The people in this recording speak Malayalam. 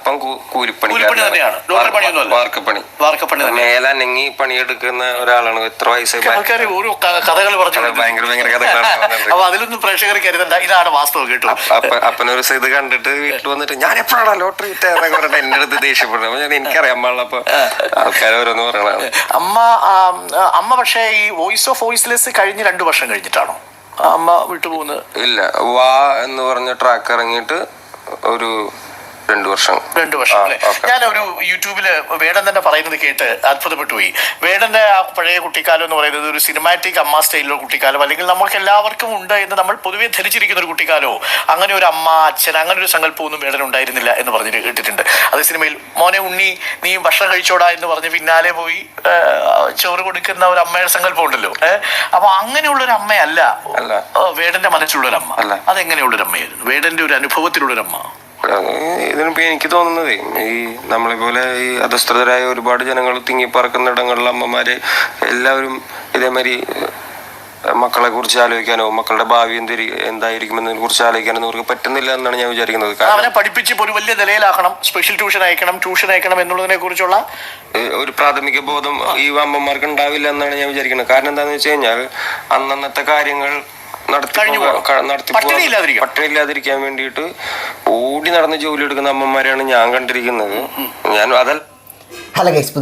അപ്പം കൂലിപ്പണി തന്നെയാണ്, വാർക്കപ്പണി മേലനങ്ങി പണിയെടുക്കുന്ന ഒരാളാണ്. എത്ര വയസ്സായി ആൾക്കാർ ഓരോ കഥകൾ പറഞ്ഞു, ഭയങ്കര കഥകളാണ്. അപ്പൊ അതിലൊന്നും പ്രേക്ഷകർ കരുതണ്ട, ഇതാണ് വാസ്തവം കേട്ടോ. അപ്പനൊരു ദിവസം ഇത് കണ്ടിട്ട് വീട്ടിൽ വന്നിട്ട് ഞാൻ എപ്പോഴാണ് ലോട്ടറി കിട്ടാന്നൊക്കെ പറഞ്ഞിട്ട് എന്റെ അടുത്ത് ദേഷ്യപ്പെടുന്നത്. ഞാൻ എനിക്കറിയാൻ പാടില്ല. അപ്പൊ ആൾക്കാർ ഓരോന്ന് പറയണതാണ്. അമ്മ പക്ഷേ ഈ വോയിസ് ഓഫ് വോയിസ്ലെസ് കഴിഞ്ഞ് 2 വർഷം കഴിഞ്ഞിട്ടാണോ അമ്മ വിട്ടുപോകുന്നത്? ഇല്ല, വാ എന്ന് പറഞ്ഞ ട്രാക്ക് ഇറങ്ങിയിട്ട് ഒരു 2 വർഷം. അല്ലേ? ഞാനൊരു യൂട്യൂബില് വേടൻ തന്നെ പറയുന്നത് കേട്ട് അത്ഭുതപ്പെട്ടു പോയി. വേടന്റെ ആ പഴയ കുട്ടിക്കാലം എന്ന് പറയുന്നത് ഒരു സിനിമാറ്റിക് അമ്മ സ്റ്റൈലിലുള്ള കുട്ടിക്കാലം, അല്ലെങ്കിൽ നമുക്ക് എല്ലാവർക്കും ഉണ്ട് എന്ന് നമ്മൾ പൊതുവെ ധരിച്ചിരിക്കുന്ന ഒരു കുട്ടിക്കാലോ, അങ്ങനെ ഒരു അമ്മ അച്ഛൻ അങ്ങനെ ഒരു സങ്കല്പമൊന്നും വേടൻ ഉണ്ടായിരുന്നില്ല എന്ന് പറഞ്ഞിട്ട് കേട്ടിട്ടുണ്ട്. അതേ സിനിമയിൽ മോനെ ഉണ്ണി നീ ഭക്ഷണം കഴിച്ചോടാ എന്ന് പറഞ്ഞ് പിന്നാലെ പോയി ചോറ് കൊടുക്കുന്ന ഒരു അമ്മയുടെ സങ്കല്പം ഉണ്ടല്ലോ. അപ്പൊ അങ്ങനെയുള്ളൊരു അമ്മയല്ല വേടന്റെ മനസ്സിലുള്ളൊരു അമ്മ. അതെങ്ങനെയുള്ളൊരു അമ്മയായിരുന്നു വേടന്റെ ഒരു അനുഭവത്തിലുള്ളൊരു അമ്മ? ഇതിനിപ്പോ എനിക്ക് തോന്നുന്നത്, ഈ നമ്മളെ പോലെ ഈ അധസ്ഥിതരായ ഒരുപാട് ജനങ്ങൾ തിങ്ങിപ്പറക്കുന്ന ഇടങ്ങളിലെ അമ്മമാര് എല്ലാവരും ഇതേമാതിരി മക്കളെ കുറിച്ച് ആലോചിക്കാനോ മക്കളുടെ ഭാവി എന്തായിരിക്കുമെന്നതിനെ കുറിച്ച് ആലോചിക്കാനോ അവർക്ക് പറ്റുന്നില്ല എന്നാണ് ഞാൻ വിചാരിക്കുന്നത്. അവനെ പഠിപ്പിച്ച് ഒരു വലിയ നിലയിലാക്കണം, സ്പെഷ്യൽ ട്യൂഷൻ അയക്കണം എന്നുള്ളതിനെ കുറിച്ചുള്ള ഒരു പ്രാഥമിക ബോധം ഈ അമ്മമാർക്ക് ഉണ്ടാവില്ല എന്നാണ് ഞാൻ വിചാരിക്കുന്നത്. കാരണം എന്താണെന്ന് വെച്ച് കഴിഞ്ഞാൽ അന്നത്തെ കാര്യങ്ങൾ പട്ടിണിയില്ലാതിരിക്കാൻ വേണ്ടിയിട്ട് ഓടി നടന്ന് ജോലി എടുക്കുന്ന അമ്മമാരെയാണ് ഞാൻ കണ്ടിരിക്കുന്നത്. ഞാൻ അതല്ല. Hello guys.